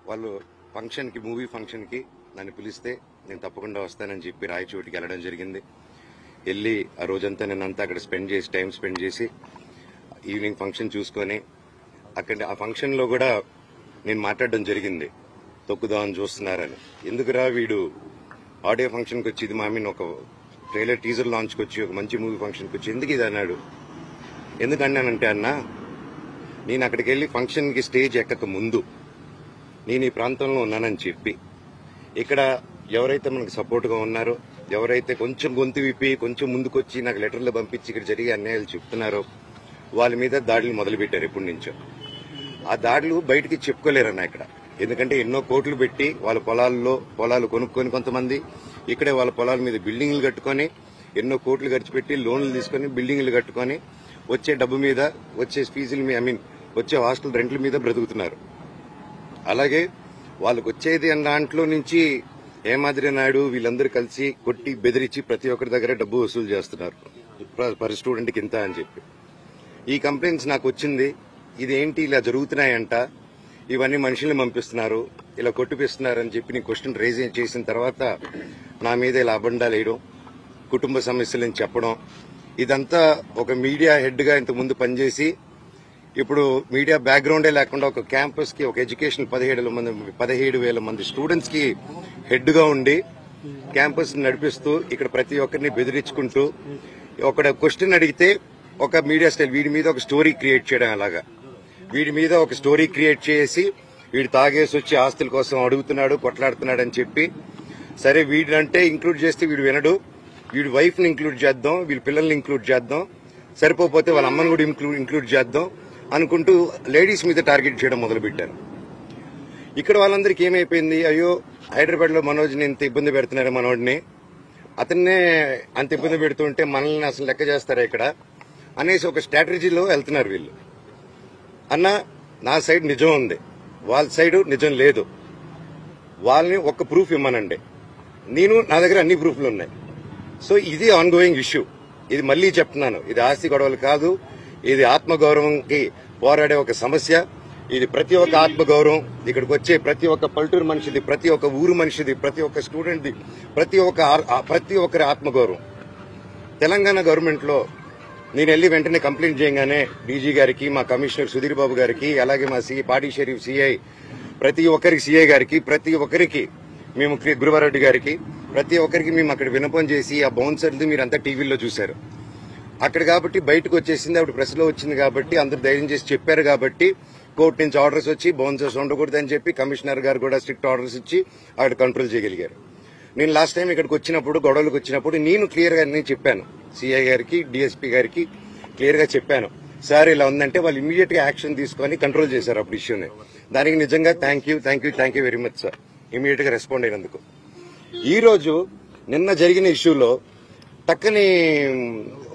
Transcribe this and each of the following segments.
వాళ్ళు ఫంక్షన్కి, మూవీ ఫంక్షన్కి నన్ను పిలిస్తే నేను తప్పకుండా వస్తానని చెప్పి రాయచోటికి వెళ్ళడం జరిగింది. వెళ్ళి ఆ రోజంతా నేనంతా అక్కడ టైం స్పెండ్ చేసి ఈవినింగ్ ఫంక్షన్ చూసుకొని అక్కడ ఆ ఫంక్షన్లో కూడా నేను మాట్లాడడం జరిగింది. తొక్కుదామని చూస్తున్నారని. ఎందుకురా వీడు ఆడియో ఫంక్షన్కి వచ్చి ఇది ఒక ట్రైలర్ టీజర్ లాంచ్కి వచ్చి ఒక మంచి మూవీ ఫంక్షన్కి వచ్చి ఎందుకు ఇది అన్నాడు. ఎందుకన్నానంటే అన్న, నేను అక్కడికి వెళ్ళి ఫంక్షన్కి స్టేజ్ ఎక్కక ముందు నేను ఈ ప్రాంతంలో ఉన్నానని చెప్పి ఇక్కడ ఎవరైతే మనకు సపోర్ట్గా ఉన్నారో, ఎవరైతే కొంచెం గొంతు విప్పి కొంచెం ముందుకొచ్చి నాకు లెటర్లు పంపించి ఇక్కడ జరిగే అన్యాయాలు చెప్తున్నారో వాళ్ళ మీద దాడులు మొదలుపెట్టారు. ఎప్పటి నుంచో ఆ దాడులు బయటికి చెప్పుకోలేరన్న ఇక్కడ. ఎందుకంటే ఎన్నో కోట్లు పెట్టి వాళ్ళ పొలాలు కొనుక్కొని కొంతమంది ఇక్కడే వాళ్ళ పొలాల మీద బిల్డింగ్లు కట్టుకొని ఎన్నో కోట్లు ఖర్చు పెట్టి లోన్లు తీసుకొని బిల్డింగ్లు కట్టుకొని వచ్చే డబ్బు మీద, వచ్చే ఫీజుల మీద, వచ్చే హాస్టల్ రెంట్ల మీద బ్రతుకుతున్నారు. అలాగే వాళ్ళకు వచ్చేది అన్న దాంట్లో నుంచి హేమాద్రి నాయుడు వీళ్ళందరూ కలిసి కొట్టి బెదిరించి ప్రతి ఒక్కరి దగ్గర డబ్బు వసూలు చేస్తున్నారు. పర్ స్టూడెంట్కి ఇంత అని చెప్పి ఈ కంప్లైంట్స్ నాకు వచ్చింది. ఇదేంటి ఇలా జరుగుతున్నాయంట, ఇవన్నీ మనుషుల్ని పంపిస్తున్నారు, ఇలా కొట్టిపిస్తున్నారు అని చెప్పి నేను క్వశ్చన్ రైజ్ చేసిన తర్వాత నా మీద ఇలా అబండాలు వేయడం, కుటుంబ సమస్యలని చెప్పడం, ఇదంతా ఒక మీడియా హెడ్ గా ఇంతకుముందు పనిచేసి ఇప్పుడు మీడియా బ్యాక్గ్రౌండే లేకుండా ఒక క్యాంపస్ కి, ఒక ఎడ్యుకేషన్ 17,000 మంది స్టూడెంట్స్ కి హెడ్ గా ఉండి క్యాంపస్ నడిపిస్తూ ఇక్కడ ప్రతి ఒక్కరిని బెదిరించుకుంటూ ఒక క్వశ్చన్ అడిగితే ఒక మీడియా స్టైల్ వీడి మీద ఒక స్టోరీ క్రియేట్ చేయడం, అలాగా వీడి మీద ఒక స్టోరీ క్రియేట్ చేసి వీడు తాగేసి వచ్చి ఆస్తుల కోసం అడుగుతున్నాడు, కొట్లాడుతున్నాడు అని చెప్పి, సరే వీడినంటే ఇంక్లూడ్ చేస్తే వీడు వినడు, వీడి వైఫ్ ని ఇంక్లూడ్ చేద్దాం, వీళ్ళ పిల్లల్ని ఇంక్లూడ్ చేద్దాం, సరిపోతే వాళ్ళ అమ్మని కూడా ఇంక్లూడ్ చేద్దాం అనుకుంటూ లేడీస్ మీద టార్గెట్ చేయడం మొదలుపెట్టారు. ఇక్కడ వాళ్ళందరికీ ఏమైపోయింది, అయ్యో హైదరాబాద్ లో మనోజ్ని ఇంత ఇబ్బంది పెడుతున్నారు, మనోడిని అతన్నే అంత ఇబ్బంది పెడుతుంటే మనల్ని అసలు లెక్క చేస్తారా ఇక్కడ అనేసి ఒక స్ట్రాటజీలో వెళ్తున్నారు వీళ్ళు. అన్న, నా సైడ్ నిజం ఉంది, వాళ్ళ సైడ్ నిజం లేదు, వాళ్ళని ఒక్క ప్రూఫ్ ఇమ్మనండి, నా దగ్గర అన్ని ప్రూఫ్లు ఉన్నాయి. సో ఇది ఆన్ గోయింగ్ ఇష్యూ. ఇది మళ్లీ చెప్తున్నాను, ఇది ఆస్తి గొడవలు కాదు, ఇది ఆత్మగౌరవంకి పోరాడే ఒక సమస్య. ఇది ప్రతి ఒక్క ఆత్మగౌరవం, ఇక్కడికి వచ్చే ప్రతి ఒక్క పల్లెటూరు మనిషిది, ప్రతి ఒక్క ఊరు మనిషిది, ప్రతి ఒక్క స్టూడెంట్ది, ప్రతి ఒక్కరి ఆత్మగౌరవం. తెలంగాణ గవర్నమెంట్ లో నేను వెళ్లి వెంటనే కంప్లైంట్ చేయగానే డీజీ గారికి, మా కమిషనర్ సుధీర్ బాబు గారికి, అలాగే మా పాడి షరీఫ్ సిఐ, ప్రతి ఒక్కరికి సిఐ గారికి, ప్రతి ఒక్కరికి మేము గురువారెడ్డి గారికి, ప్రతి ఒక్కరికి మేము అక్కడ విన్నపం చేసి ఆ బౌన్సర్ది మీరంతా టీవీలో చూశారు. అక్కడ కాబట్టి బయటకు వచ్చేసింది, అప్పుడు ప్రెస్ లో వచ్చింది కాబట్టి అందరూ ధైర్యం చేసి చెప్పారు కాబట్టి కోర్టు నుంచి ఆర్డర్స్ వచ్చి బౌన్సర్స్ ఉండకూడదని చెప్పి కమిషనర్ గారు కూడా స్ట్రిక్ట్ ఆర్డర్స్ ఇచ్చి అక్కడ కంట్రోల్ చేయగలిగారు. నేను లాస్ట్ టైం ఇక్కడికి వచ్చినప్పుడు, గొడవలకు వచ్చినప్పుడు నేను క్లియర్ గా చెప్పాను, సిఐ గారికి, డిఎస్పీ గారికి క్లియర్ గా చెప్పాను, సార్ ఇలా ఉందంటే వాళ్ళు ఇమీడియట్ గా యాక్షన్ తీసుకొని కంట్రోల్ చేశారు అప్పుడు ఇష్యూని. దానికి నిజంగా thank you very much sir, immediate గా రెస్పాండ్ అయినందుకు. ఈ రోజు నిన్న జరిగిన ఇష్యూలో టక్కని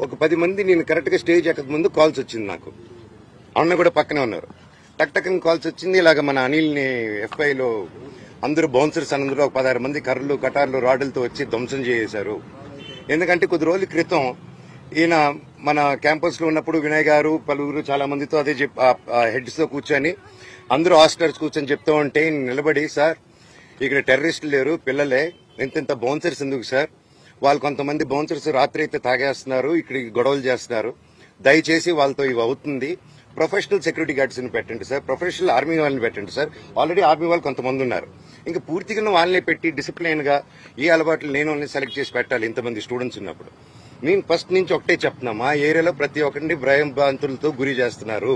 ఒక 10 మంది నేను కరెక్ట్ గా స్టేజ్ ఎక్కక ముందు కాల్స్ వచ్చింది నాకు, అన్న కూడా పక్కనే ఉన్నారు. టక్కని కాల్స్ వచ్చింది, ఇలాగ మన అనిల్ని ఎఫ్ఐలో అందరూ బౌన్సర్స్ అందరూ ఒక 16 మంది కర్రలు, కటార్లు, రాడ్లతో వచ్చి ధ్వంసం చేశారు. ఎందుకంటే కొద్ది రోజుల క్రితం ఈయన మన క్యాంపస్ లో ఉన్నప్పుడు వినయ్ గారు పలువురు చాలా మందితో అదే హెడ్స్ తో కూర్చొని అందరూ హాస్టలర్స్ కూర్చొని చెప్తూ ఉంటే నిలబడి, సార్ ఇక్కడ టెర్రరిస్టులు లేరు, పిల్లలే, ఇంత బౌన్సర్స్ ఎందుకు సార్, వాళ్ళు కొంతమంది బౌన్సర్స్ రాత్రి అయితే తాగేస్తున్నారు, ఇక్కడ గొడవలు చేస్తున్నారు, దయచేసి వాళ్ళతో ఇవి అవుతుంది, ప్రొఫెషనల్ సెక్యూరిటీ గార్డ్స్ ని పెట్టండి సార్, ప్రొఫెషనల్ ఆర్మీ వాళ్ళని పెట్టండి సార్, ఆల్రెడీ ఆర్మీ వాళ్ళు కొంతమంది ఉన్నారు, ఇంకా పూర్తిగా వాళ్ళని పెట్టి డిసిప్లైన్ గా ఈ అలవాట్లు నేను వాళ్ళని సెలెక్ట్ చేసి పెట్టాలి ఇంతమంది స్టూడెంట్స్ ఉన్నప్పుడు. నేను ఫస్ట్ నుంచి ఒకటే చెప్తున్నా, మా ఏరియాలో ప్రతి ఒక్కరిని భయాంతులతో గురి చేస్తున్నారు.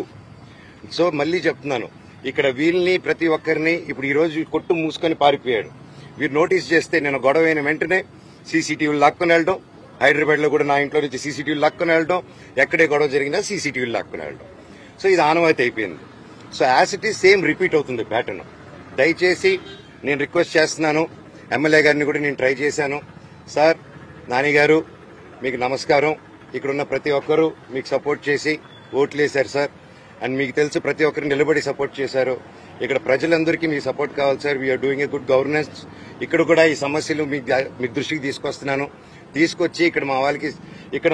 సో మళ్లీ చెప్తున్నాను, ఇక్కడ వీళ్ళని ప్రతి ఒక్కరిని ఇప్పుడు ఈ రోజు కొట్టు మూసుకొని పారిపోయాడు, వీరు నోటీస్ చేస్తే నేను గొడవ అయిన వెంటనే సీసీటీవీలు లాక్కొని వెళ్ళడం, హైదరాబాద్ లో కూడా నా ఇంట్లో నుంచి సీసీటీవీలు లాక్కొని వెళ్ళడం, ఎక్కడే గొడవ జరిగినా సీసీటీవీలు లాక్కొని వెళ్ళడం. సో ఇది ఆనవాయితీ అయిపోయింది. So as it is same repeat అవుతుంది ప్యాటర్న్. దయచేసి నేను రిక్వెస్ట్ చేస్తున్నాను, ఎమ్మెల్యే గారిని కూడా నేను ట్రై చేశాను, సార్ నాని గారు మీకు నమస్కారం, ఇక్కడున్న ప్రతి ఒక్కరూ మీకు సపోర్ట్ చేసి ఓట్లు వేశారు సార్, అండ్ మీకు తెలుసు ప్రతి ఒక్కరు నిలబడి సపోర్ట్ చేశారు. ఇక్కడ ప్రజలందరికీ మీ సపోర్ట్ కావాలి sir, we are doing a good governance. ఇక్కడ కూడా ఈ సమస్యలు మీ దృష్టికి తీసుకొస్తున్నాను, తీసుకొచ్చి ఇక్కడ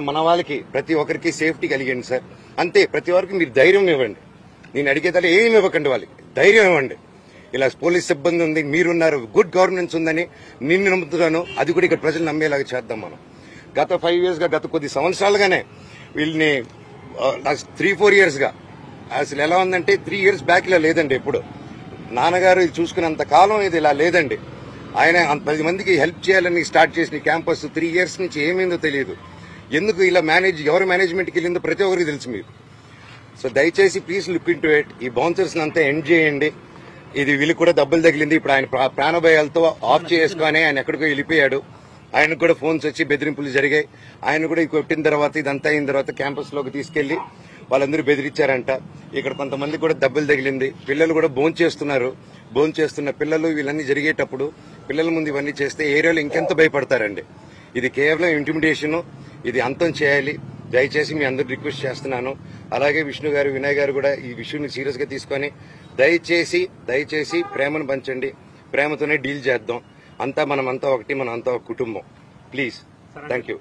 మన వాళ్ళకి ప్రతి ఒక్కరికి సేఫ్టీ కలిగండి సార్, అంతే. ప్రతి ఒక్కరికి మీరు ధైర్యం ఇవ్వండి, నేను అడిగేదాన్ని ఏమి ఇవ్వకండి, వాళ్ళకి ధైర్యం ఇవ్వండి. ఇలా పోలీస్ సిబ్బంది ఉంది, మీరున్నారు, గుడ్ గవర్నెన్స్ ఉందని నిన్ను నమ్ముతున్నాను. అది కూడా ఇక్కడ ప్రజలు నమ్మేలాగా చేద్దాం మనం. గత 5 years గా, గత కొద్ది సంవత్సరాలుగానే వీళ్ళని 3-4 years గా అసలు ఎలా ఉందంటే 3 years బ్యాక్ ఇలా లేదండి. ఎప్పుడు నాన్నగారు ఇది చూసుకున్నంత కాలం ఇది ఇలా లేదండి. ఆయన 10 మందికి హెల్ప్ చేయాలని స్టార్ట్ చేసిన క్యాంపస్ 3 years నుంచి ఏమైందో తెలియదు. ఎందుకు ఇలా ఎవరు మేనేజ్మెంట్కి వెళ్ళిందో ప్రతి ఒక్కరికి తెలుసు మీకు. సో దయచేసి please look in to it. ఈ బౌన్సర్స్ అంతా ఎండ్ చేయండి. ఇది వీళ్ళకి కూడా దెబ్బలు తగిలింది. ఇప్పుడు ఆయన ప్రాణభయాలతో ఆఫ్ చేసుకుని ఆయన ఎక్కడికో వెళ్ళిపోయాడు. ఆయనకు కూడా ఫోన్స్ వచ్చి బెదిరింపులు జరిగాయి. ఆయన కూడా కొట్టిన తర్వాత ఇదంతా అయిన తర్వాత క్యాంపస్ లోకి తీసుకెళ్లి వాళ్ళందరూ బెదిరించారంట. ఇక్కడ కొంతమంది కూడా దెబ్బలు తగిలింది. పిల్లలు కూడా భోంచేస్తున్న పిల్లలు వీళ్ళన్నీ జరిగేటప్పుడు పిల్లల ముందు ఇవన్నీ చేస్తే ఏరియాలో ఇంకెంత భయపడతారండి. ఇది కేవలం ఇంటిమిడేషన్. ఇది అంతం చేయాలి. దయచేసి మీ అందరూ రిక్వెస్ట్ చేస్తున్నాను. అలాగే విష్ణు గారు, వినయ్ గారు కూడా ఈ విషయాన్ని సీరియస్ గా తీసుకొని దయచేసి ప్రేమను పంచండి. ప్రేమతోనే డీల్ చేద్దాం. అంతా మనమంతా ఒకటి, మనంతా ఒక కుటుంబం. ప్లీజ్. Thank you.